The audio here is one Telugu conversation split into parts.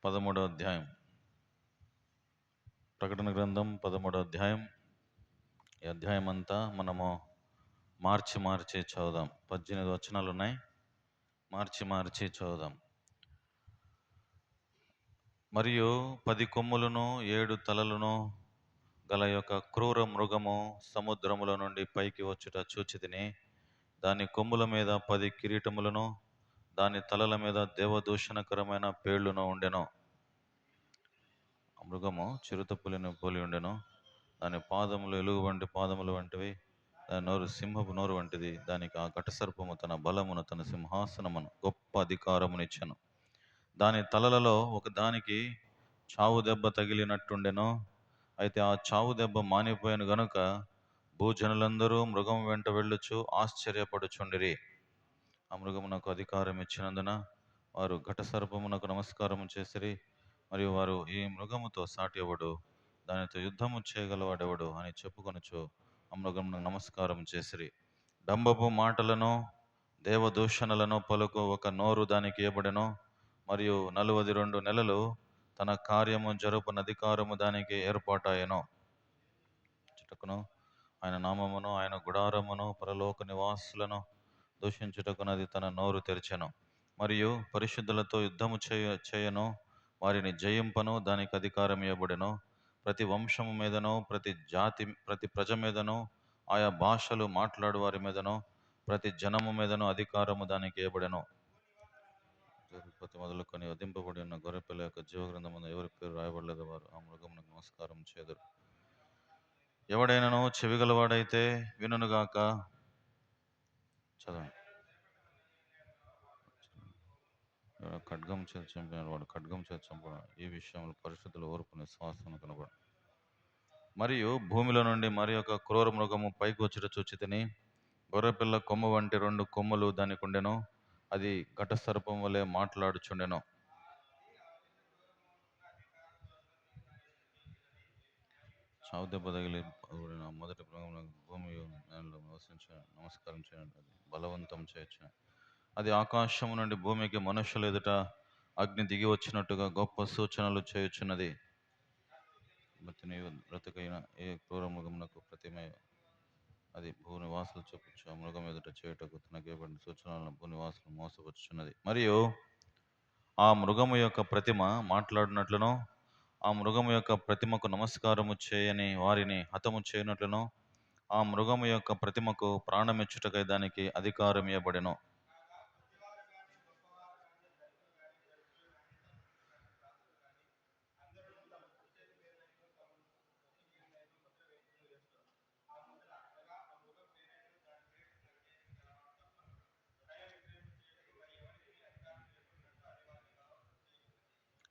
13వ అధ్యాయం. ప్రకటన గ్రంథం 13వ అధ్యాయం. ఈ అధ్యాయం అంతా మనము మార్చి చదువుదాం. 18 వచనాలు ఉన్నాయి. మార్చి చదువుదాం. మరియు 10 కొమ్ములను 7 తలలను గల యొక్క క్రూర మృగము సముద్రముల నుండి పైకి వచ్చుట చూచితిని. దాని కొమ్ముల మీద 10 కిరీటములను, దాని తలల మీద దేవదూషణకరమైన పేర్లును ఉండెను. ఆ మృగము చిరుతపులిని పోలి ఉండెను. దాని పాదములు ఎలుగు వంటి పాదములు వంటివి, దాని నోరు సింహపు నోరు వంటిది. దానికి ఆ ఘటసర్పము తన బలమును, తన సింహాసనమును, గొప్ప అధికారమునిచ్చెను. దాని తలలలో ఒక దానికి చావు దెబ్బ తగిలినట్టుండెను. అయితే ఆ చావు దెబ్బ మానిపోయాను గనుక భూజనులందరూ మృగం వెంట వెళ్ళుచు ఆశ్చర్యపడుచుండిరి. ఆ మృగమునకు అధికారం ఇచ్చినందున వారు ఘటసర్పమునకు నమస్కారము చేసిరి. మరియు వారు, ఈ మృగముతో సాటి ఎవడు, దానితో యుద్ధము చేయగలవాడెవడు అని చెప్పుకొనుచు ఆ మృగమునకు నమస్కారం చేసిరి. డంబపు మాటలను దేవదూషణలను పలుకు ఒక నోరు దానికి ఇవ్వబడెను. మరియు 42 నెలలు తన కార్యము జరుపున అధికారము దానికి ఏర్పాటాయెను. చుటకును ఆయన నామమును, ఆయన గుడారమును, పరలోక నివాసులను దూషించుటకును అది తన నోరు తెరిచెను. మరియు పరిశుద్ధులతో యుద్ధము చేయను, వారిని జయింపను దానికి అధికారం ఇవ్వబడెను. ప్రతి వంశము మీదను, ప్రతి జాతి, ప్రతి ప్రజ మీదను, ఆయా భాషలు మాట్లాడు వారి మీదను, ప్రతి జనము మీదను అధికారము దానికి ఇవ్వబడెను. ప్రతి మొదలుకొని వధింపబడి ఉన్న గొర్రెపిల్ల యొక్క జీవగ్రంథమున ఎవరి పేరు రాయబడలేదు వారు ఆ మృగమునకు నమస్కారం చేదురు. ఎవడైనాను చెవిగలవాడైతే వినుగాక. చదవండి. ఖడ్గం చేతి చంపిన వాడు ఖడ్గం చేతి చంపడం. ఈ విషయంలో పరిశుద్ధుల ఓర్పు విశ్వాసం కనబడు. మరియు భూమిలో నుండి మరి ఒక క్రూర మృగము పైకి వచ్చుట చూచితిని. గొర్రెపిల్ల కొమ్ము వంటి 2 కొమ్ములు దానికి ఉండెను. అది ఘట సర్పం వలె మాట్లాడుచుండెను. చావు దెబ్బ తగిలి మొదటి భూమి నేలలో నివసించ నమస్కారం చేయండి. అది బలవంతం చేయొచ్చు. అది ఆకాశము నుండి భూమికి మనుషుల ఎదుట అగ్ని దిగి వచ్చినట్టుగా గొప్ప సూచనలు చేయుచున్నది. నీవు బ్రతుకైన ఏ క్రూర మృగమునకు ప్రతిమ అది భూనివాసులు చూపించు ఆ మృగం ఎదుట చేయుటకు తనకు ఇవ్వబడిన సూచనలను భూనివాసులు మోసపరుచున్నది. మరియు ఆ మృగము యొక్క ప్రతిమ మాట్లాడినట్లును, ఆ మృగము యొక్క ప్రతిమకు నమస్కారము చేయని వారిని హతము చేయనట్లును, ఆ మృగము యొక్క ప్రతిమకు ప్రాణమిచ్చుటకై దానికి అధికారం ఇవ్వబడెను.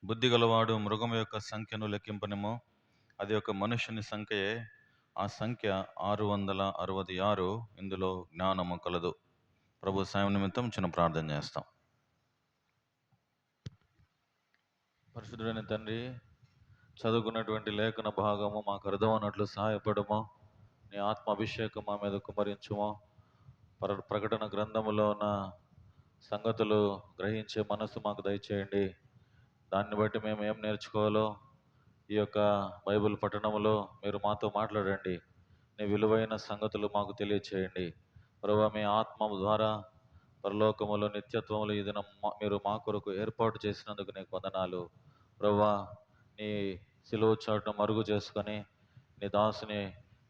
బుద్ధి గలవాడు మృగము యొక్క సంఖ్యను లెక్కింపనేమో. అది ఒక మనుషుని సంఖ్యయే. ఆ సంఖ్య 666. ఇందులో జ్ఞానము కలదు. ప్రభు సాయం నిమిత్తం చిన్న ప్రార్థన చేస్తాం. పరిశుద్ధుడైన తండ్రి, చదువుకున్నటువంటి లేఖన భాగము మాకు అర్థమన్నట్లు సహాయపడము. నీ ఆత్మ అభిషేకం మా మీద కుమరించుము. ప్రకటన గ్రంథములో ఉన్న సంగతులు గ్రహించే మనసు మాకు దయచేయండి. దాన్ని బట్టి మేము ఏం నేర్చుకోవాలో ఈ యొక్క బైబిల్ పఠనములో మీరు మాతో మాట్లాడండి. నీ విలువైన సంగతులు మాకు తెలియచేయండి. ప్రభువా, మీ ఆత్మ ద్వారా పరలోకములో నిత్యత్వములు ఈ దినం మీరు మా కొరకు ఏర్పాటు చేసినందుకు నీకు వందనాలు. ప్రభువా, నీ సిలువ చాటును మరుగు చేసుకొని నీ దాసుని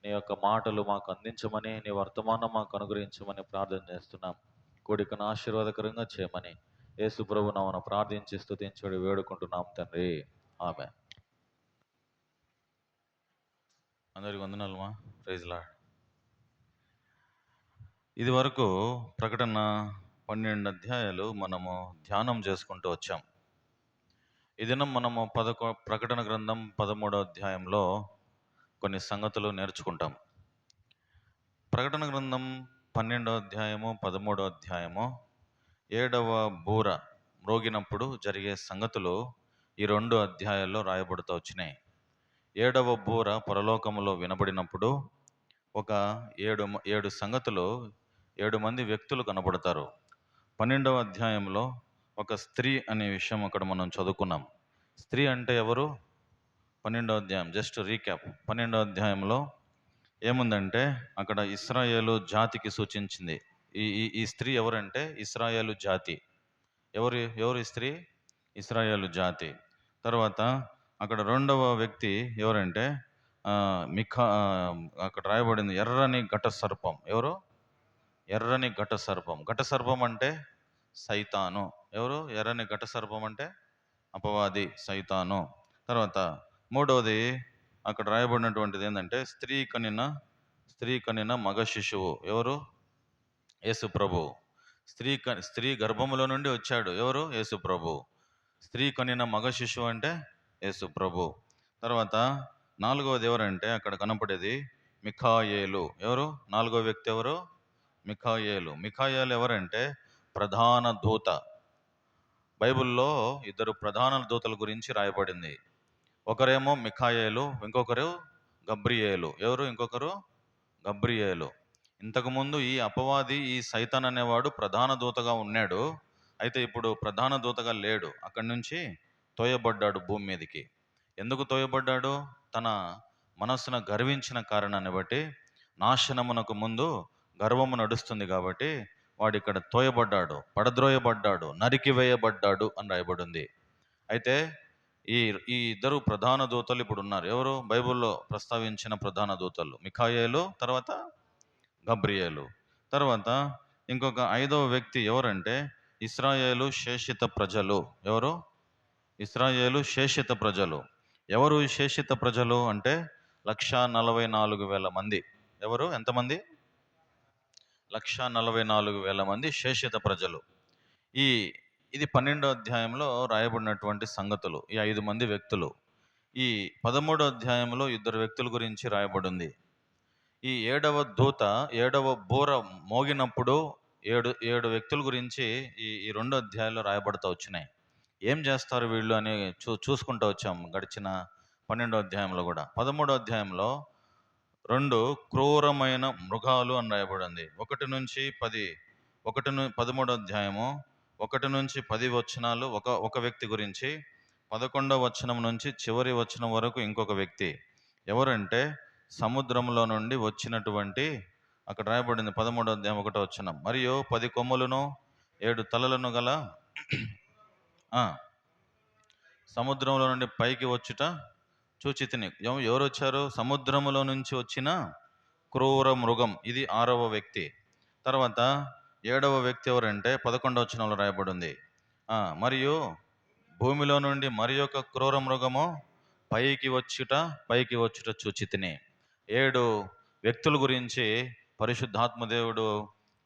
నీ యొక్క మాటలు మాకు అందించమని, నీ వర్తమానం మాకు అనుగ్రహించమని ప్రార్థన చేస్తున్నాం. కోడికను ఆశీర్వాదకరంగా చేయమని యేసు ప్రభు నామమున ప్రార్థించి స్తుతించి వేడుకుంటున్నాం తండ్రి. ఆమెన్. అందరికి వందనాలమ్మా. Praise lord. ఇది వరకు ప్రకటన 12 అధ్యాయాలు మనము ధ్యానం చేసుకుంటూ వచ్చాం. ఈ దినం మనము ప్రకటన గ్రంథం 13వ అధ్యాయంలో కొన్ని సంగతులు నేర్చుకుంటాం. ప్రకటన గ్రంథం 12వ అధ్యాయము 13వ అధ్యాయము 7వ బూర మ్రోగినప్పుడు జరిగే సంగతులు ఈ 2 అధ్యాయాల్లో రాయబడుతూ వచ్చినాయి. 7వ బూర పరలోకములో వినబడినప్పుడు ఒక 7 సంగతులు 7 మంది వ్యక్తులు కనబడతారు. 12వ అధ్యాయంలో ఒక స్త్రీ అనే విషయం అక్కడ మనం చదువుకున్నాం. స్త్రీ అంటే ఎవరు? 12వ అధ్యాయం, జస్ట్ రీక్యాప్. 12వ అధ్యాయంలో ఏముందంటే అక్కడ ఇశ్రాయేలు జాతికి సూచించింది. ఈ ఈ ఈ స్త్రీ ఎవరంటే ఇశ్రాయేలు జాతి. ఎవరు ఎవరు ఈ స్త్రీ? ఇశ్రాయేలు జాతి. తర్వాత అక్కడ రెండవ వ్యక్తి ఎవరంటే అక్కడ రాయబడింది ఎర్రని ఘట సర్పం. ఎవరు? ఎర్రని ఘట సర్పం. ఘట సర్పం అంటే సైతాను. ఎవరు? ఎర్రని ఘట సర్పం అంటే అపవాది, సైతాను. తర్వాత మూడవది అక్కడ రాయబడినటువంటిది ఏంటంటే స్త్రీ కనిన మగ శిశువు. ఎవరు? యేసు ప్రభు. స్త్రీ గర్భములో నుండి వచ్చాడు. ఎవరు? యేసు ప్రభు. స్త్రీ కనిన మగ శిశువు అంటే యేసు ప్రభు. తర్వాత నాలుగవది ఎవరంటే అక్కడ కనపడేది మిఖాయేలు. ఎవరు? నాలుగో వ్యక్తి ఎవరు? మిఖాయేలు. మిఖాయేలు ఎవరంటే ప్రధాన దూత. బైబిల్లో ఇద్దరు ప్రధాన దూతల గురించి రాయబడింది. ఒకరేమో మిఖాయేలు, ఇంకొకరు గబ్రియేలు. ఎవరు? ఇంకొకరు గబ్రియేలు. ఇంతకుముందు ఈ అపవాది, ఈ సైతాన్ అనేవాడు ప్రధాన దూతగా ఉన్నాడు. అయితే ఇప్పుడు ప్రధాన దూతగా లేడు. అక్కడి నుంచి తోయబడ్డాడు భూమి మీదకి. ఎందుకు తోయబడ్డాడు? తన మనస్సును గర్వించిన కారణాన్ని బట్టి, నాశనమునకు ముందు గర్వము నడుస్తుంది కాబట్టి వాడు ఇక్కడ తోయబడ్డాడు, పడద్రోయబడ్డాడు, నరికివేయబడ్డాడు అని రాయబడింది. అయితే ఈ ఈ ఇద్దరు ప్రధాన దూతలు ఇప్పుడు ఉన్నారు. ఎవరు? బైబిల్లో ప్రస్తావించిన ప్రధాన దూతలు మిఖాయేలు, తర్వాత గబ్రియేలు. తర్వాత ఇంకొక ఐదవ వ్యక్తి ఎవరంటే ఇశ్రాయేలు శేషిత ప్రజలు. ఎవరు? ఇశ్రాయేలు శేషిత ప్రజలు. ఎవరు ఈ శేషిత ప్రజలు అంటే 1,44,000 మంది. ఎవరు? ఎంతమంది? 1,44,000 మంది శేషిత ప్రజలు. ఇది 12వ అధ్యాయంలో రాయబడినటువంటి సంగతులు. ఈ 5 మంది వ్యక్తులు. ఈ 13వ అధ్యాయంలో ఇద్దరు వ్యక్తుల గురించి రాయబడింది. ఈ ఏడవ బూర మోగినప్పుడు ఏడు వ్యక్తుల గురించి ఈ 2 అధ్యాయాల్లో రాయబడతా వచ్చినాయి. ఏం చేస్తారు వీళ్ళు అని చూసుకుంటూ వచ్చాం గడిచిన 12వ అధ్యాయంలో కూడా. 13వ అధ్యాయంలో 2 క్రూరమైన మృగాలు అని రాయబడింది. 13వ అధ్యాయము 1 నుంచి 10 వచనాలు ఒక వ్యక్తి గురించి, 11వ వచనం నుంచి చివరి వచనం వరకు ఇంకొక వ్యక్తి. ఎవరంటే సముద్రంలో నుండి వచ్చినటువంటి, అక్కడ రాయబడింది 13వ అధ్యాయం 1వ వచనం, మరియు 10 కొమ్ములను 7 తలలను గల సముద్రంలో నుండి పైకి వచ్చుట చూచితిని. ఎవరు వచ్చారు? సముద్రములో నుంచి వచ్చిన క్రూర మృగం. ఇది 6వ వ్యక్తి. తర్వాత 7వ వ్యక్తి ఎవరంటే 11వ వచనంలో రాయబడింది, మరియు భూమిలో నుండి మరి ఒక క్రూర మృగము పైకి వచ్చుట చూచితిని. 7 వ్యక్తుల గురించి పరిశుద్ధాత్మ దేవుడు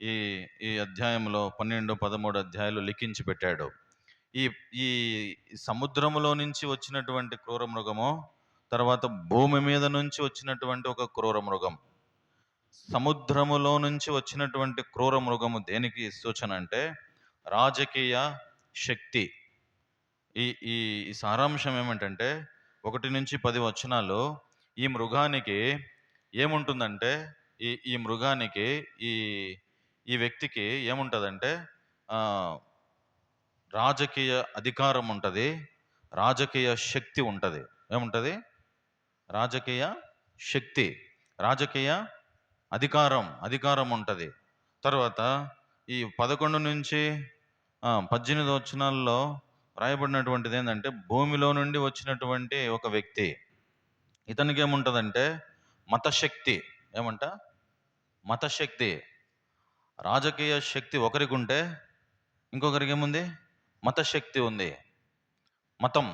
ఈ అధ్యాయంలో 12, 13 అధ్యాయాలు లిఖించి పెట్టాడు. ఈ సముద్రములో నుంచి వచ్చినటువంటి క్రూర మృగము, తర్వాత భూమి మీద నుంచి వచ్చినటువంటి ఒక క్రూర మృగం. సముద్రములో నుంచి వచ్చినటువంటి క్రూర మృగము దేనికి సూచన అంటే రాజకీయ శక్తి. ఈ సారాంశం ఏమిటంటే 1 నుంచి 10 వచనాలు. ఈ మృగానికి ఏముంటుందంటే ఈ మృగానికి ఈ వ్యక్తికి ఏముంటుందంటే రాజకీయ అధికారం ఉంటుంది, రాజకీయ శక్తి ఉంటుంది. ఏముంటుంది? రాజకీయ శక్తి, రాజకీయ అధికారం ఉంటుంది. తర్వాత ఈ 11 నుంచి 18 వచనాల్లో రాయబడినటువంటిది ఏంటంటే భూమిలో నుండి వచ్చినటువంటి ఒక వ్యక్తి. ఇతనికి ఏముంటుందంటే మతశక్తి. మతశక్తి. రాజకీయ శక్తి ఒకరికి ఉంటే ఇంకొకరికి ఏముంది? మతశక్తి ఉంది, మతం.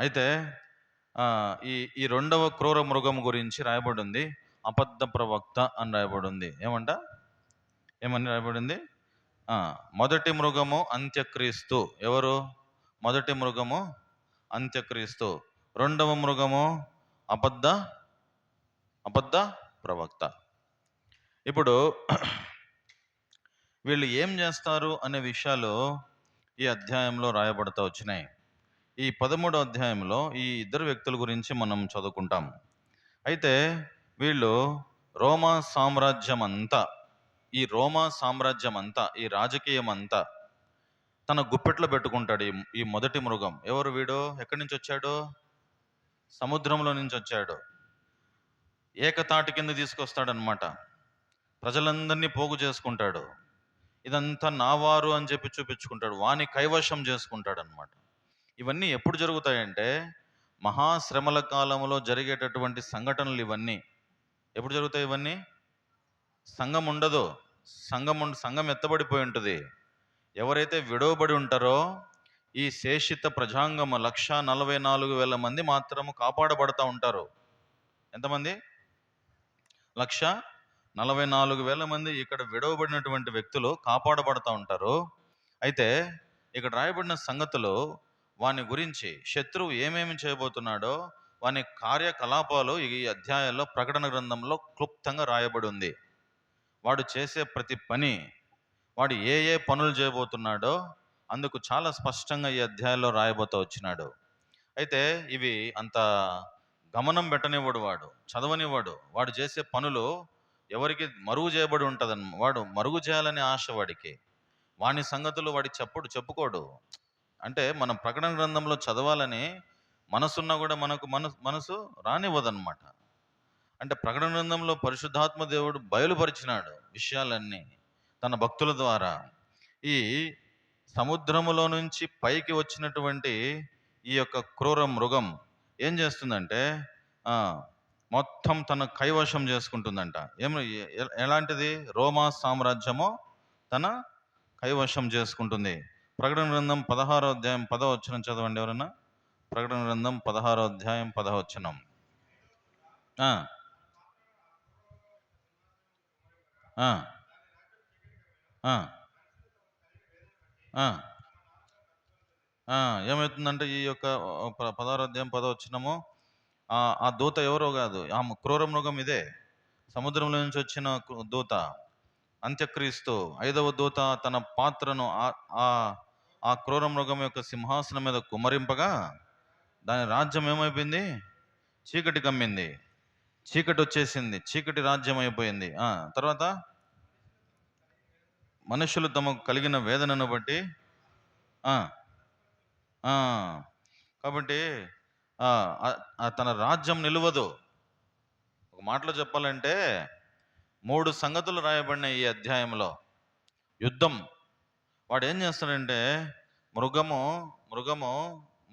అయితే ఈ రెండవ క్రూర మృగం గురించి రాయబడింది అబద్ధ ప్రవక్త అని రాయబడింది. ఏమని రాయబడింది? మొదటి మృగము అంత్యక్రీస్తు. ఎవరు? మొదటి మృగము అంత్యక్రీస్తు. రెండవ మృగము అబద్ధ ప్రవక్త. ఇప్పుడు వీళ్ళు ఏం చేస్తారు అనే విషయాలు ఈ అధ్యాయంలో రాయబడతా వచ్చినాయి. ఈ 13వ అధ్యాయంలో ఈ ఇద్దరు వ్యక్తుల గురించి మనం చదువుకుంటాం. అయితే వీళ్ళు రోమా సామ్రాజ్యం అంతా, ఈ రాజకీయం అంతా తన గుప్పెట్లో పెట్టుకుంటాడు. ఈ మొదటి మృగం ఎవరు? వీడు ఎక్కడి నుంచి వచ్చాడు? సముద్రంలో నుంచి వచ్చాడు. ఏకతాటి కింద తీసుకొస్తాడనమాట. ప్రజలందరినీ పోగు చేసుకుంటాడు. ఇదంతా నావారు అని చెప్పి చూపించుకుంటాడు. వాని కైవశం చేసుకుంటాడు అనమాట. ఇవన్నీ ఎప్పుడు జరుగుతాయంటే మహాశ్రమల కాలంలో జరిగేటటువంటి సంఘటనలు ఇవన్నీ. ఎప్పుడు జరుగుతాయి ఇవన్నీ? సంఘం ఉండదు. సంఘం ఎత్తబడిపోయి ఉంటుంది. ఎవరైతే విడవబడి ఉంటారో ఈ శేషిత ప్రజాంగము 144,000 మంది మాత్రము కాపాడబడతా ఉంటారు. ఎంతమంది? 144,000 మంది ఇక్కడ విడవబడినటువంటి వ్యక్తులు కాపాడబడతా ఉంటారు. అయితే ఇక్కడ రాయబడిన సంగతులు వాని గురించి శత్రువు ఏమేమి చేయబోతున్నాడో వాని కార్యకలాపాలు ఈ అధ్యాయాల్లో ప్రకటన గ్రంథంలో క్లుప్తంగా రాయబడి ఉంది. వాడు చేసే ప్రతి పని, వాడు ఏ ఏ పనులు చేయబోతున్నాడో అందుకు చాలా స్పష్టంగా ఈ అధ్యాయంలో రాయబోతూ వచ్చినాడు. అయితే ఇవి అంత గమనం పెట్టనివ్వడు, వాడు చదవనివ్వడు. వాడు చేసే పనులు ఎవరికి మరుగు చేయబడి ఉంటుందని, వాడు మరుగు చేయాలనే ఆశ వాడికి. వాని సంగతులు వాడికి చెప్పుకోడు. అంటే మనం ప్రకటన గ్రంథంలో చదవాలని మనసున్నా కూడా మనకు మనసు రానివ్వదన్నమాట. అంటే ప్రకటన గ్రంథంలో పరిశుద్ధాత్మ దేవుడు బయలుపరిచినాడు విషయాలన్నీ తన భక్తుల ద్వారా. ఈ సముద్రములో నుంచి పైకి వచ్చినటువంటి ఈ యొక్క క్రూర మృగం ఏం చేస్తుందంటే మొత్తం తన కైవశం చేసుకుంటుందంట. ఎలాంటిది? రోమా సామ్రాజ్యము తన కైవశం చేసుకుంటుంది. ప్రకటన గ్రంథం 16వ అధ్యాయం 10వ వచనం చదవండి ఎవరన్నా. ప్రకటన గ్రంథం 16వ అధ్యాయం 10వ వచనం. ఏమవుతుందంటే ఈ యొక్క 16వ అధ్యాయం 10వ వచనము, ఆ దూత ఎవరో కాదు, ఆ క్రూర మృగం ఇదే. సముద్రంలో నుంచి వచ్చిన దూత అంత్యక్రీస్తు. 5వ దూత తన పాత్రను ఆ క్రూర మృగం యొక్క సింహాసనం మీద కుమ్మరింపగా దాని రాజ్యం ఏమైపోయింది? చీకటి కమ్మింది. చీకటి వచ్చేసింది. చీకటి రాజ్యం అయిపోయింది. తర్వాత మనుషులు తమకు కలిగిన వేదనను బట్టి కాబట్టి తన రాజ్యం నిలవదు. ఒక మాటలో చెప్పాలంటే 3 సంగతులు రాయబడినాయి ఈ అధ్యాయంలో. యుద్ధం. వాడు ఏం చేస్తాడంటే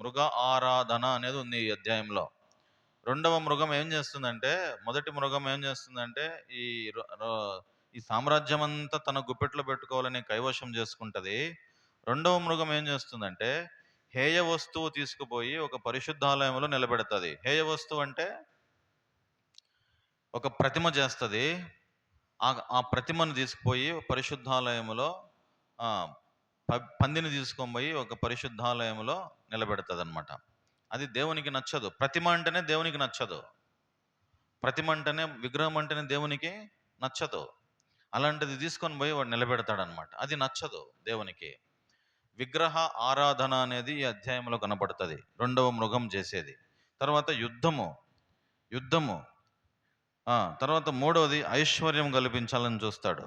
మృగ ఆరాధన అనేది ఉంది ఈ అధ్యాయంలో. రెండవ మృగం ఏం చేస్తుందంటే, మొదటి మృగం ఏం చేస్తుందంటే ఈ సామ్రాజ్యం అంతా తన గుప్పెట్లో పెట్టుకోవాలని కైవశం చేసుకుంటది. రెండవ మృగం ఏం చేస్తుందంటే హేయ వస్తువు తీసుకుపోయి ఒక పరిశుద్ధాలయంలో నిలబెడుతుంది. హేయ వస్తువు అంటే ఒక ప్రతిమ చేస్తుంది. ఆ ప్రతిమను తీసుకుపోయి పరిశుద్ధాలయంలో పందిని తీసుకొని పోయి ఒక పరిశుద్ధాలయంలో నిలబెడుతుంది అనమాట. అది దేవునికి నచ్చదు. ప్రతిమ అంటేనే దేవునికి నచ్చదు. ప్రతిమ అంటేనే, విగ్రహం అంటేనే దేవునికి నచ్చదు. అలాంటిది తీసుకొని పోయి వాడు నిలబెడతాడనమాట. అది నచ్చదు దేవునికి. విగ్రహ ఆరాధన అనేది ఈ అధ్యాయంలో కనపడుతుంది. రెండవ మృగం చేసేది. తర్వాత యుద్ధము. తర్వాత మూడవది ఐశ్వర్యం కల్పించాలని చూస్తాడు.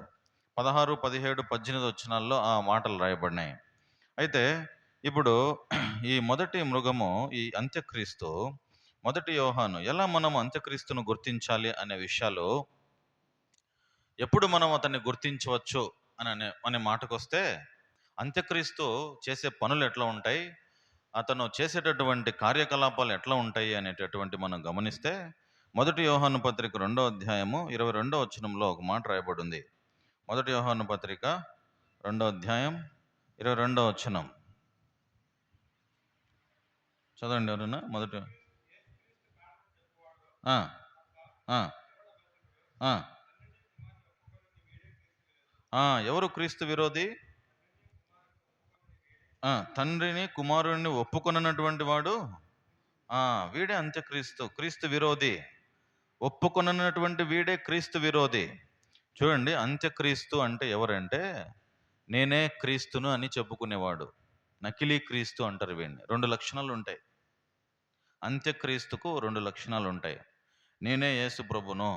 16, 17, 18 వచనాల్లో ఆ మాటలు రాయబడినాయి. అయితే ఇప్పుడు ఈ మొదటి మృగము, ఈ అంత్యక్రీస్తు, మొదటి యోహాను, ఎలా మనం అంత్యక్రీస్తును గుర్తించాలి అనే విషయాలు, ఎప్పుడు మనం అతన్ని గుర్తించవచ్చు అనే మాటకు వస్తే, అంత్యక్రీస్తు చేసే పనులు ఎట్లా ఉంటాయి, అతను చేసేటటువంటి కార్యకలాపాలు ఎట్లా ఉంటాయి అనేటటువంటి మనం గమనిస్తే, మొదటి యోహాను పత్రిక 2వ అధ్యాయము 22వ వచనంలో ఒక మాట రాయబడి ఉంది. మొదటి యోహాను పత్రిక 2వ అధ్యాయం 22వ వచనం చదవండి ఎవరన్నా. మొదటి ఎవరు క్రీస్తు విరోధి? తండ్రిని కుమారుడిని ఒప్పుకొనటువంటి వాడు వీడే అంత్యక్రీస్తు, క్రీస్తు విరోధి. ఒప్పుకొనటువంటి వీడే క్రీస్తు విరోధి. చూడండి, అంత్యక్రీస్తు అంటే ఎవరంటే నేనే క్రీస్తును అని చెప్పుకునేవాడు. నకిలీ క్రీస్తు అంటారు వీడిని. 2 లక్షణాలు ఉంటాయి అంత్యక్రీస్తుకు. 2 లక్షణాలు ఉంటాయి. నేనే యేసు ప్రభును,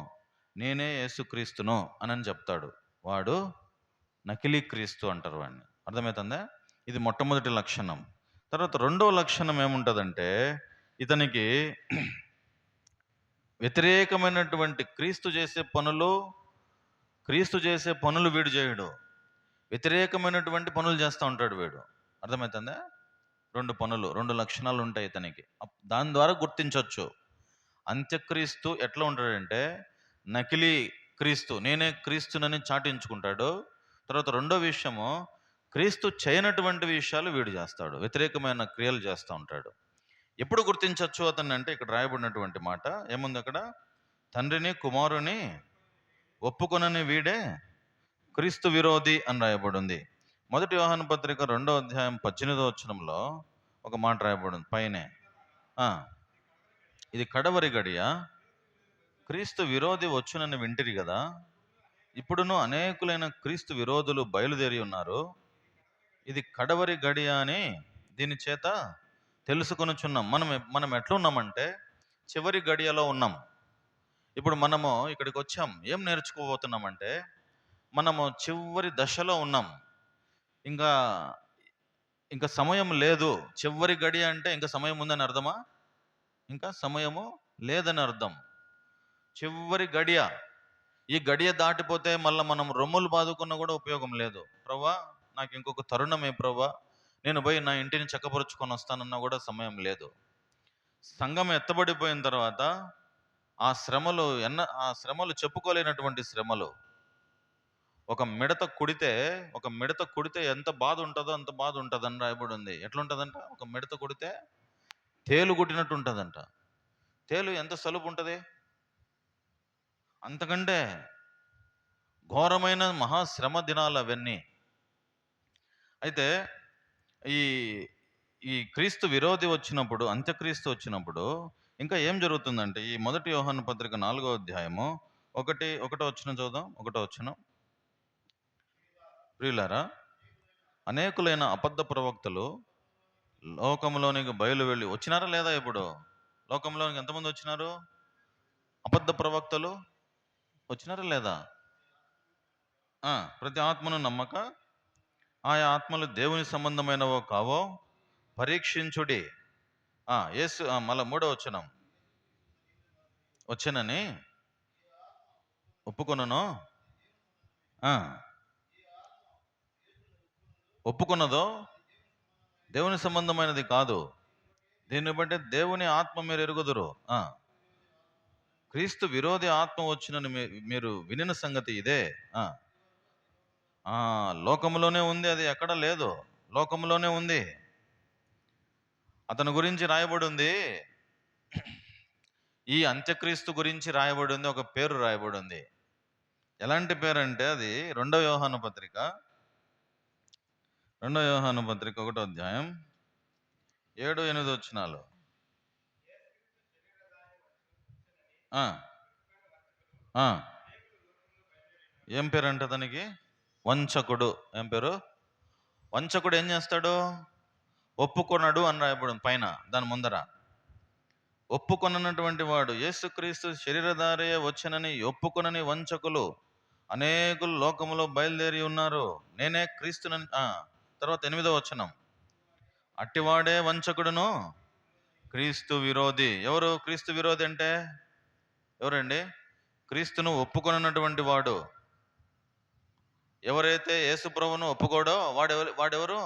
నేనే యేసు క్రీస్తును అని చెప్తాడు. వాడు నకిలీ క్రీస్తు అంటారు వాడిని. అర్థమవుతుందా? ఇది మొట్టమొదటి లక్షణం. తర్వాత రెండవ లక్షణం ఏముంటుందంటే, ఇతనికి వ్యతిరేకమైనటువంటి క్రీస్తు చేసే పనులు వీడు చేయడు. వ్యతిరేకమైనటువంటి పనులు చేస్తూ ఉంటాడు వీడు. అర్థమవుతుందా? రెండు లక్షణాలు ఉంటాయి ఇతనికి. దాని ద్వారా గుర్తించవచ్చు. అంత్యక్రీస్తు ఎట్లా ఉంటాడంటే, నకిలీ క్రీస్తు, నేనే క్రీస్తునని చాటించుకుంటాడు. తర్వాత రెండో విషయము, క్రీస్తు చేయనటువంటి విషయాలు వీడు చేస్తాడు, వ్యతిరేకమైన క్రియలు చేస్తూ ఉంటాడు. ఎప్పుడు గుర్తించవచ్చు అతన్ని అంటే, ఇక్కడ రాయబడినటువంటి మాట ఏముంది అక్కడ, తండ్రిని కుమారుని ఒప్పుకొనని వీడే క్రీస్తు విరోధి అని రాయబడి ఉంది. 1 యోహాను పత్రిక 2వ అధ్యాయం 18వ వచనంలో ఒక మాట రాయబడి ఉంది పైనే. ఇది కడవరి గడియ, క్రీస్తు విరోధి వచ్చునని వింటిరి కదా, ఇప్పుడును అనేకులైన క్రీస్తు విరోధులు బయలుదేరి ఉన్నారు. ఇది కడవరి గడియ అని దీని చేత తెలుసుకొనుచున్నాం. మనం ఎట్లున్నామంటే చివరి గడియలో ఉన్నాం. ఇప్పుడు మనము ఇక్కడికి వచ్చాం, ఏం నేర్చుకోబోతున్నామంటే మనము చివరి దశలో ఉన్నాం. ఇంకా సమయం లేదు. చివరి గడియ అంటే ఇంకా సమయం ఉందని అర్థమా? ఇంకా సమయము లేదని అర్థం. చివరి గడియ. ఈ గడియ దాటిపోతే మళ్ళీ మనం రొమ్ములు బాదుకున్నా కూడా ఉపయోగం లేదు. ప్రభా, నాకు ఇంకొక తరుణమే ప్రభా, నేను పోయి నా ఇంటిని చక్కపరుచుకొని వస్తానన్నా కూడా సమయం లేదు. సంఘం ఎత్తబడిపోయిన తర్వాత ఆ శ్రమలు చెప్పుకోలేనటువంటి శ్రమలు. ఒక మిడత కుడితే ఎంత బాధ ఉంటుందో అంత బాధ ఉంటుందని రాయబడి ఉంది. ఎట్లుంటుందంట? ఒక మిడత కుడితే తేలు కుట్టినట్టు ఉంటుందంట. తేలు ఎంత సలుపు ఉంటుంది? అంతకంటే ఘోరమైన మహాశ్రమ దినాలు అవన్నీ. అయితే ఈ క్రీస్తు విరోధి వచ్చినప్పుడు, అంత్యక్రీస్తు వచ్చినప్పుడు ఇంకా ఏం జరుగుతుందంటే, ఈ 1 యోహాను పత్రిక 4వ అధ్యాయము 1వ వచనం చూద్దాం. 1వ వచనం, ప్రియులారా, అనేకులైన అబద్ధ ప్రవక్తలు లోకంలోనికి బయలు వెళ్ళి వచ్చినారా లేదా? ఇప్పుడు లోకంలోనికి ఎంతమంది వచ్చినారు? అబద్ధ ప్రవక్తలు వచ్చినారా లేదా? ప్రతి ఆత్మను నమ్మక ఆయా ఆత్మలు దేవుని సంబంధమైనవో కావో పరీక్షించుడి. యేసు మళ్ళా 3వ వచనం, వచ్చనని ఒప్పుకున్నదో దేవుని సంబంధమైనది కాదు, దీన్ని బట్టి దేవుని ఆత్మ మీరు ఎరుగుదురు. క్రీస్తు విరోధి ఆత్మ వచ్చినని మీరు వినిన సంగతి ఇదే. లోకంలోనే ఉంది, అది ఎక్కడ లేదు, లోకంలోనే ఉంది. అతని గురించి రాయబడి ఉంది. ఈ అంత్యక్రీస్తు గురించి రాయబడి ఉంది, ఒక పేరు రాయబడి ఉంది. ఎలాంటి పేరు అంటే, అది 2వ యోహాను పత్రిక 1వ అధ్యాయం 7-8 వచనాలు. ఏం పేరు అంటే అతనికి? వంచకుడు. ఏం పేరు? వంచకుడు. ఏం చేస్తాడు? ఒప్పుకొనడు అని రాయబడి పైన, దాని ముందర. ఒప్పుకొనటువంటి వాడు, యేసుక్రీస్తు శరీరధారే వచ్చనని ఒప్పుకొనని వంచకులు అనేకులు లోకములో బయలుదేరి ఉన్నారు, నేనే క్రీస్తునని. తర్వాత 8వ వచనం, అట్టివాడే వంచకుడును క్రీస్తు విరోధి. ఎవరు క్రీస్తు విరోధి అంటే? ఎవరండి? క్రీస్తును ఒప్పుకొనటువంటి వాడు. ఎవరైతే యేసు ప్రభువును ఒప్పుకోడో వాడెవరు?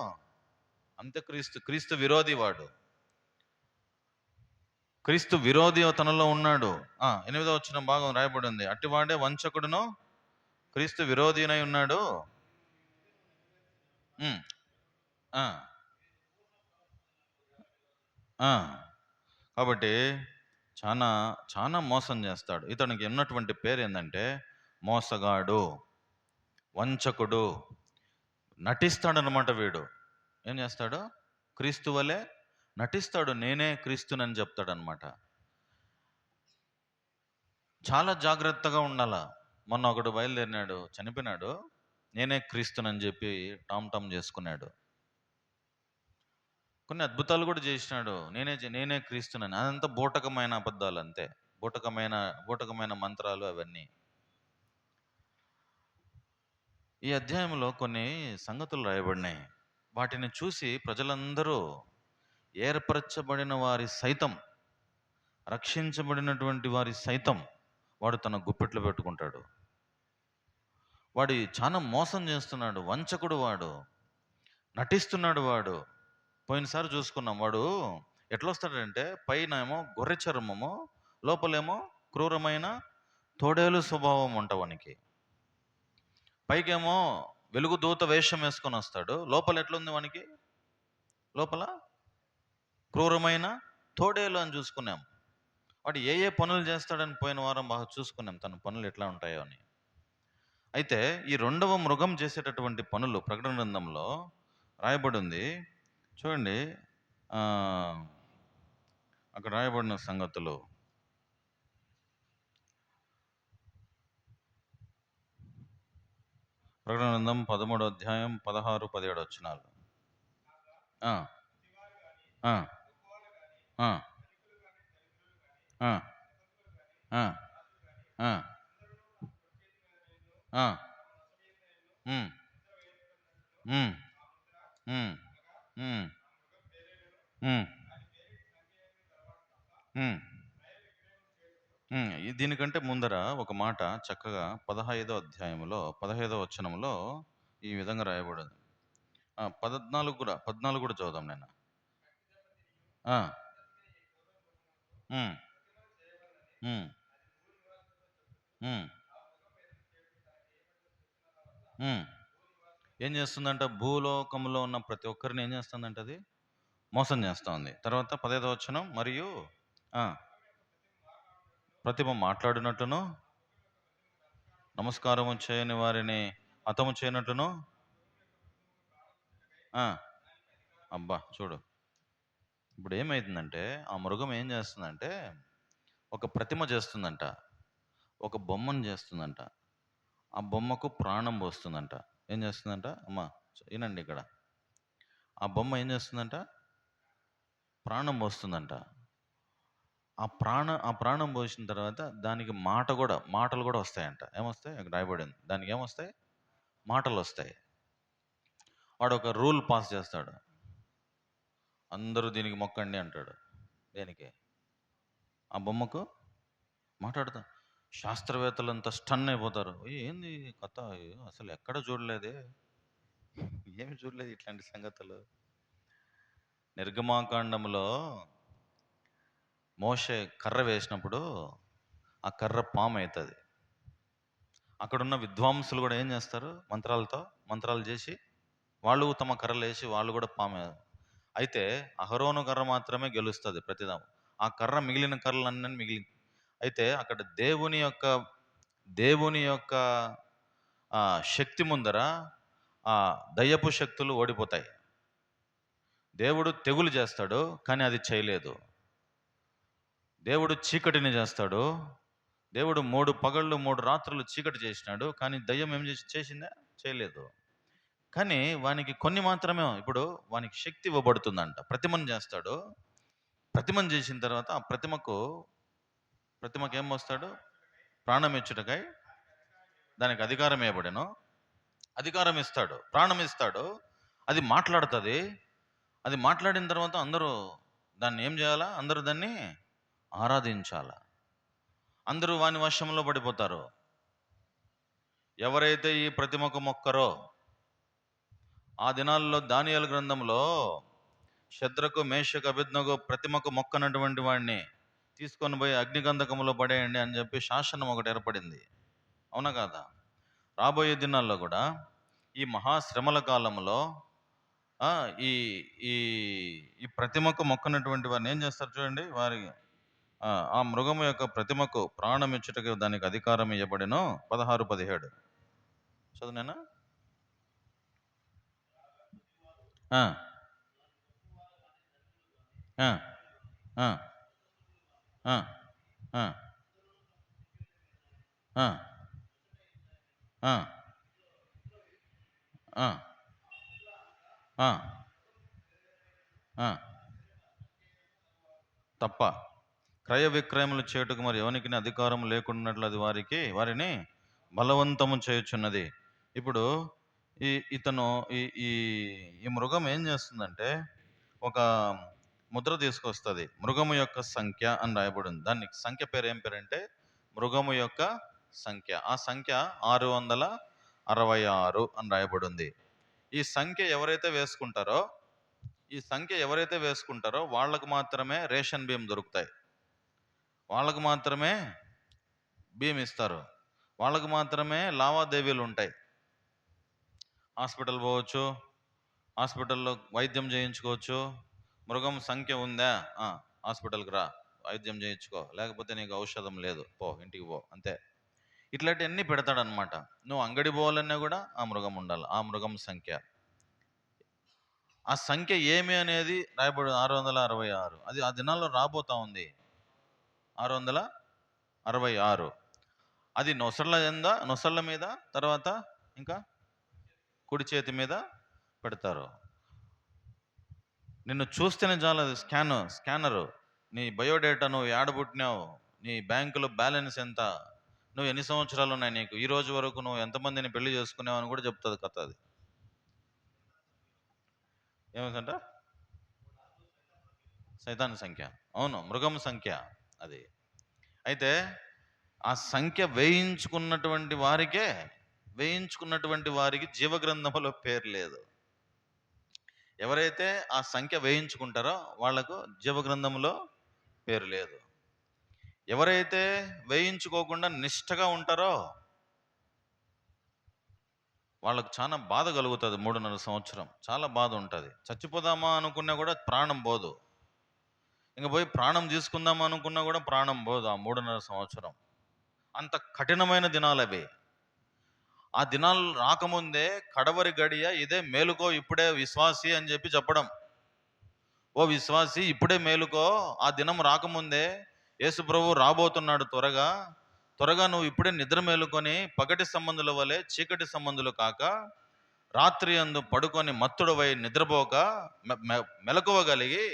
క్రీస్తు విరోధి వాడు. క్రీస్తు విరోధి తనలో ఉన్నాడు. 8వ వచనం భాగం రాయబడి ఉంది, అట్టివాడే వంచకుడును క్రీస్తు విరోధినై ఉన్నాడు. కాబట్టి చాలా చాలా మోసం చేస్తాడు. ఇతనికి ఉన్నటువంటి పేరు ఏంటంటే మోసగాడు, వంచకుడు. నటిస్తాడనమాట వీడు. ఏం చేస్తాడు? క్రీస్తు వలె నటిస్తాడు, నేనే క్రీస్తునని చెప్తాడనమాట. చాలా జాగ్రత్తగా ఉండాల. మొన్న ఒకడు బయలుదేరినాడు, చనిపోయినాడు, నేనే క్రీస్తునని చెప్పి టామ్ చేసుకున్నాడు. కొన్ని అద్భుతాలు కూడా చేసినాడు, నేనే క్రీస్తునని. అదంతా బూటకమైన అబద్ధాలు, అంతే. బూటకమైన మంత్రాలు అవన్నీ. ఈ అధ్యాయంలో కొన్ని సంగతులు రాయబడినాయి. వాటిని చూసి ప్రజలందరూ ఏర్పరచబడిన వారి సైతం, రక్షించబడినటువంటి వారి సైతం వాడు తన గుప్పెట్లో పెట్టుకుంటాడు. వాడు చాలా మోసం చేస్తున్నాడు, వంచకుడు వాడు, నటిస్తున్నాడు వాడు. పోయినసారి చూసుకున్నాం. వాడు ఎట్లా వస్తాడంటే పైన ఏమో గొర్రె చర్మము, లోపలేమో క్రూరమైన తోడేలు స్వభావం అంట వానికి. పైకేమో వెలుగుదూత వేషం వేసుకొని వస్తాడు, లోపల ఎట్లుంది వానికి? లోపల క్రూరమైన తోడేలు అని చూసుకున్నాం. వాడు ఏ ఏ పనులు చేస్తాడని పోయిన వారం బాగా చూసుకున్నాం, తన పనులు ఎట్లా ఉంటాయో అని. అయితే ఈ రెండవ మృగం చేసేటటువంటి పనులు ప్రకటన గ్రంథంలో రాయబడి ఉంది. చూడండి, అక్కడ రాయబడిన సంగతులు. ప్రకటన గ్రంథం 13వ అధ్యాయం 16, 17 వచనాలు. దీనికంటే ముందర ఒక మాట చక్కగా 15వ అధ్యాయంలో 15వ వచనంలో ఈ విధంగా రాయబడింది. 14 కూడా చదువుదాం నేను. ఏం చేస్తుందంట? భూలోకంలో ఉన్న ప్రతి ఒక్కరిని ఏం చేస్తుందంట? అది మోసం చేస్తూ ఉంది. తర్వాత 15వ వచనం, మరియు ప్రతిమ మాట్లాడినట్లును, నమస్కారము చేయని వారిని హతము చేయనట్లును. అబ్బా చూడు, ఇప్పుడు ఏమైతుందంటే ఆ మృగం ఏం చేస్తుందంటే ఒక ప్రతిమ చేస్తుందంట, ఒక బొమ్మను చేస్తుందంట. ఆ బొమ్మకు ప్రాణం పోస్తుందంట. ఏం చేస్తుందంట? అమ్మా వినండి ఇక్కడ. ఆ బొమ్మ ఏం చేస్తుందంట? ప్రాణం పోస్తుందంట. ఆ ప్రాణం పోసిన తర్వాత దానికి మాటలు కూడా వస్తాయంట. ఏమొస్తాయి? అక్కడ రాయబడింది. దానికి ఏమొస్తాయి? మాటలు వస్తాయి. వాడు ఒక రూల్ పాస్ చేస్తాడు, అందరూ దీనికి మొక్కండి అంటాడు. దేనికి? ఆ బొమ్మకు మాట్లాడుతా. శాస్త్రవేత్తలంతా స్టన్ అయిపోతారు. ఏంది కథ, అసలు ఎక్కడ చూడలేదే, ఏమి చూడలేదు ఇట్లాంటి సంగతులు. నిర్గమాకాండంలో మోషే కర్ర వేసినప్పుడు ఆ కర్ర పాము అవుతుంది. అక్కడున్న విద్వాంసులు కూడా ఏం చేస్తారు? మంత్రాలు చేసి వాళ్ళు తమ కర్రలు వేసి వాళ్ళు కూడా పాము. అయితే అహరోను కర్ర మాత్రమే గెలుస్తుంది ప్రతిదాము. ఆ కర్ర మిగిలిన కర్రలన్నీ మిగిలింది. అయితే అక్కడ దేవుని యొక్క శక్తి ముందర ఆ దయ్యపు శక్తులు ఓడిపోతాయి. దేవుడు తెగులు చేస్తాడు, కానీ అది చేయలేదు. దేవుడు చీకటిని చేస్తాడు. దేవుడు 3 పగళ్ళు 3 రాత్రులు చీకటి చేసినాడు, కానీ దయ్యం ఏం చేసిందా? చేయలేదు. కానీ వానికి కొన్ని మాత్రమే, ఇప్పుడు వానికి శక్తి ఇవ్వబడుతుందంట. ప్రతిమను చేస్తాడు. ప్రతిమను చేసిన తర్వాత ఆ ప్రతిమకు ఏం వస్తాడు? ప్రాణం ఇచ్చుటకై దానికి అధికారం ఇవ్వబడెను. అధికారం ఇస్తాడు, ప్రాణం ఇస్తాడు. అది మాట్లాడుతుంది. అది మాట్లాడిన తర్వాత అందరూ దాన్ని ఏం చేయాలా? అందరూ దాన్ని ఆరాధించాల. అందరూ వాని వశంలో పడిపోతారు. ఎవరైతే ఈ ప్రతిమకు మొక్కరో, ఆ దినాల్లో దానియేలు గ్రంథంలో శద్రకు, మేషకు, అబేద్నెగో ప్రతిమకు మొక్కనటువంటి వాడిని తీసుకొని పోయి అగ్నిగంధకంలో పడేయండి అని చెప్పి శాసనం ఒకటి ఏర్పడింది. అవునా కాదా? రాబోయే దినాల్లో కూడా ఈ మహాశ్రమల కాలంలో ఈ ఈ ఈ ప్రతిమకు మొక్కనటువంటి వారిని ఏం చేస్తారు చూడండి. వారి ఆ మృగము యొక్క ప్రతిమకు ప్రాణం ఇచ్చుటకు దానికి అధికారం ఇవ్వబడెను. 16, 17 చదువునేనా? తప్ప క్రయ విక్రయములు చేయుటకు మరి ఎవరికి అధికారం లేకున్నట్లు అది వారిని బలవంతము చేయుచున్నది. ఇప్పుడు ఇతను ఈ ఈ ఈ మృగం ఏం చేస్తుందంటే ఒక ముద్ర తీసుకొస్తుంది. మృగము యొక్క సంఖ్య అని రాయబడి ఉంది. దానికి సంఖ్య పేరు ఏం పేరంటే మృగము యొక్క సంఖ్య. ఆ సంఖ్య 666 అని రాయబడి ఉంది. ఈ సంఖ్య ఎవరైతే వేసుకుంటారో వాళ్ళకు మాత్రమే రేషన్ బియ్యం దొరుకుతాయి. వాళ్ళకు మాత్రమే బియ్యం ఇస్తారు. వాళ్ళకు మాత్రమే లావాదేవీలు ఉంటాయి. హాస్పిటల్ పోవచ్చు, హాస్పిటల్లో వైద్యం చేయించుకోవచ్చు. మృగం సంఖ్య ఉందా, హాస్పిటల్కి రా, వైద్యం చేయించుకో, లేకపోతే నీకు ఔషధం లేదు, పో ఇంటికి పో, అంతే. ఇట్లాంటివన్నీ పెడతాడనమాట. నువ్వు అంగడి పోవాలన్నా కూడా ఆ మృగం ఉండాలి, ఆ మృగం సంఖ్య. ఆ సంఖ్య ఏమి అనేది రాయబడి 666. అది ఆ దినాల్లో రాబోతా ఉంది 666. అది నొసళ్ళ మీద, తర్వాత ఇంకా కుడి చేతి మీద పెడతారు. నిన్ను చూస్తేనే చాలు, అది స్కానరు. నీ బయోడేటా, నువ్వు ఏడబుట్టినావు, నీ బ్యాంకులో బ్యాలెన్స్ ఎంత, నువ్వు ఎన్ని సంవత్సరాలు ఉన్నాయి నీకు, ఈ రోజు వరకు నువ్వు ఎంతమందిని పెళ్లి చేసుకున్నావు అని కూడా చెప్తుంది కథ. అది ఏమిటంట? సైతాన్ సంఖ్య. అవును, మృగం సంఖ్య అది. అయితే ఆ సంఖ్య వేయించుకున్నటువంటి వారికి జీవగ్రంథంలో పేరు లేదు. ఎవరైతే ఆ సంఖ్య వేయించుకుంటారో వాళ్లకు జీవగ్రంథంలో పేరు లేదు. ఎవరైతే వేయించుకోకుండా నిష్ఠగా ఉంటారో వాళ్ళకు చాలా బాధ కలుగుతుంది. 3.5 సంవత్సరం చాలా బాధ ఉంటుంది. చచ్చిపోదామా అనుకున్నా కూడా ప్రాణం పోదు. ఇంక పోయి ప్రాణం తీసుకుందామా అనుకున్నా కూడా ప్రాణం పోదు. ఆ 3.5 సంవత్సరం అంత కఠినమైన దినాలు అవి. ఆ దినాలు రాకముందే కడవరి గడియ ఇదే, మేలుకో ఇప్పుడే విశ్వాసి అని చెప్పి చెప్పడం. ఓ విశ్వాసి, ఇప్పుడే మేలుకో, ఆ దినం రాకముందే యేసు ప్రభు రాబోతున్నాడు, త్వరగా నువ్వు ఇప్పుడే నిద్ర మేలుకొని, పగటి సంబంధుల వలె చీకటి సంబంధులు కాక, రాత్రి అందు పడుకొని మత్తుడవై నిద్రపోక మెలకువగలిగి,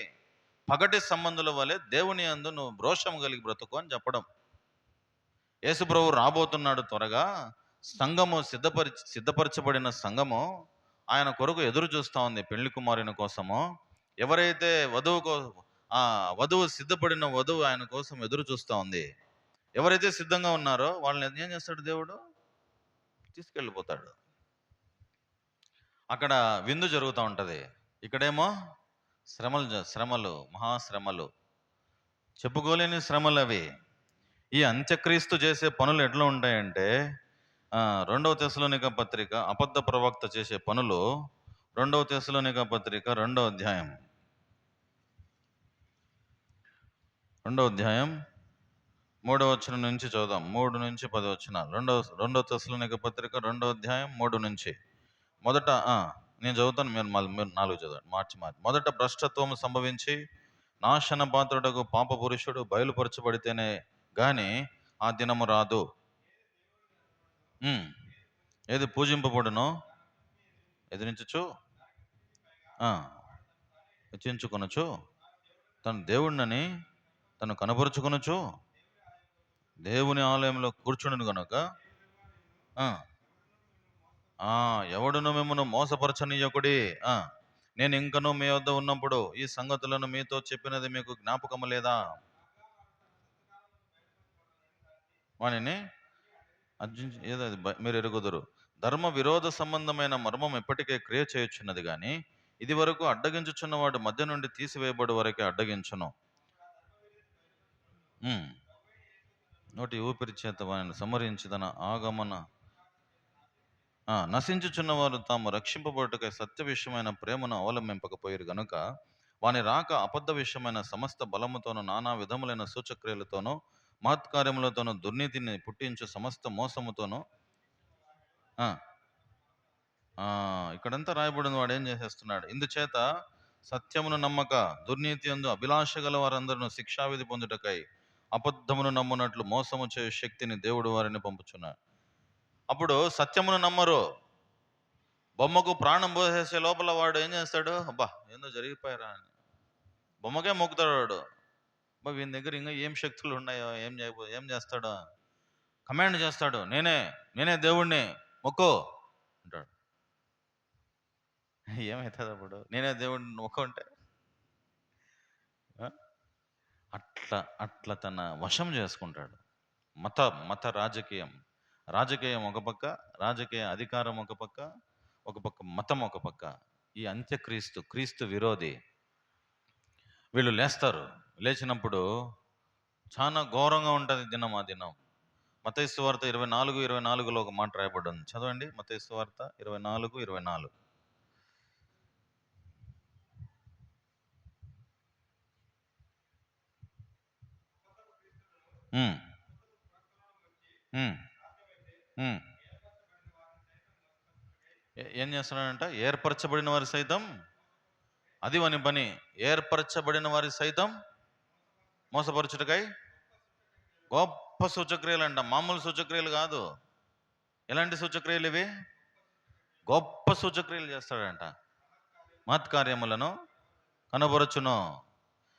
పగటి సంబంధుల వలె దేవుని అందు నువ్వు రోషం కలిగి బ్రతుకు అని చెప్పడం. యేసు ప్రభు రాబోతున్నాడు త్వరగా. సంఘము సిద్ధపరచబడిన సంఘము ఆయన కొరకు ఎదురు చూస్తూ ఉంది, పెళ్లి కుమారుని కోసము. ఎవరైతే వధువు సిద్ధపడిన వధువు ఆయన కోసం ఎదురు చూస్తూ ఉంది. ఎవరైతే సిద్ధంగా ఉన్నారో వాళ్ళని ఏం చేస్తాడు? దేవుడు తీసుకెళ్ళిపోతాడు. అక్కడ విందు జరుగుతూ ఉంటది. ఇక్కడేమో శ్రమలు, మహాశ్రమలు, చెప్పుకోలేని శ్రమలు అవి. ఈ అంత్యక్రీస్తు చేసే పనులు ఎట్లా ఉంటాయంటే, 2వ తెస్సలోనిక పత్రిక, అబద్ధ ప్రవక్త చేసే పనులు 2వ తెస్సలోనిక పత్రిక 2వ అధ్యాయం 3వ వచనం నుంచి చదువుదాం. 3 నుంచి 10 వచనాలు. 2వ తెస్సలోనిక పత్రిక 2వ అధ్యాయం 3 నుంచి. మొదట నేను చదువుతాను, మీరు 4 చదవండి, మార్చి. మొదట భ్రష్టత్వం సంభవించి నాశన పాత్రుడకు పాప పురుషుడు బయలుపరచబడితేనే గాని ఆ దినము రాదు. ఏది పూజింపబడునో ఎదిరించచ్చు, హెచ్చించుకొనొచ్చు, తన దేవుడినని తను కనపరుచుకొనొచ్చు, దేవుని ఆలయంలో కూర్చుండును గనుక ఎవడును మిమ్మను మోసపరచనీయకుడి. నేను ఇంకనూ మీ వద్ద ఉన్నప్పుడు ఈ సంగతులను మీతో చెప్పినది మీకు జ్ఞాపకము లేదా? వానిని అర్జించి ఏదది మీరు ఎరుగుదురు. ధర్మ విరోధ సంబంధమైన మర్మం ఎప్పటికే క్రియ చేయుచున్నది గాని, ఇది వరకు అడ్డగించుచున్నవాడు మధ్య నుండి తీసివేయబడి వరకే అడ్డగించును. నోటి ఊపిరి చేత వారిని సంహరించి తన ఆగమన నశించుచున్నవారు తాము రక్షింపబడుటకై సత్య విషయమైన ప్రేమను అవలంబింపకపోయారు గనుక, వాని రాక అబద్ధ విషయమైన సమస్త బలముతోనూ నానా విధములైన సూచక్రియలతోనూ మహత్కార్యములతోనూ దుర్నీతిని పుట్టించు సమస్త మోసముతోనూ. ఇక్కడంతా రాయబడిన వాడు ఏం చేసేస్తున్నాడు? ఇందుచేత సత్యమును నమ్మక దుర్నీతి యందు అభిలాష గల వారందరూ శిక్షావిధి పొందుటకై అబద్ధమును నమ్మునట్లు మోసము చేయు శక్తిని దేవుడు వారిని పంపుచున్నాడు. అప్పుడు సత్యమును నమ్మరు. బొమ్మకు ప్రాణం పోసేసే లోపల వాడు ఏం చేస్తాడు? అబ్బా ఏందో జరిగిపోయారా అని బొమ్మకే మొక్కుతాడు వాడు. వీని దగ్గర ఇంకా ఏం శక్తులు ఉన్నాయో, ఏం చేస్తాడో కమాండ్ చేస్తాడు. నేనే దేవుణ్ణి మొక్కు అంటాడు. ఏమవుతుంది అప్పుడు? నేనే దేవుడిని నమ్ముకుంటే ఆ? అట్లా అట్లా తన వశం చేసుకుంటాడు. మత మత రాజకీయం. రాజకీయం ఒక పక్క, రాజకీయ అధికారం ఒక పక్క మతం ఒక పక్క. ఈ అంత్యక్రీస్తు, క్రీస్తు విరోధి వీళ్ళు లేస్తారు. లేచినప్పుడు చాలా ఘోరంగా ఉంటుంది దినం ఆ దినం. మత్తయి సువార్త 24:24లో ఒక మాట రాయబడి ఉంది. చదవండి మత్తయి సువార్త 24:24. ఉమ్, ఉమ్, ఉమ్. ఏం చేస్తున్నాడంట? ఏర్పరచబడిన వారి సైతం, అది వాని పని, ఏర్పరచబడిన వారి సైతం మోసపరచుటకై గొప్ప సూచక్రియలు అంట. మామూలు సూచక్రియలు కాదు. ఎలాంటి సూచక్రియలు ఇవి? గొప్ప సూచక్రియలు చేస్తాడంట. మహత్కార్యములను కనబరచును.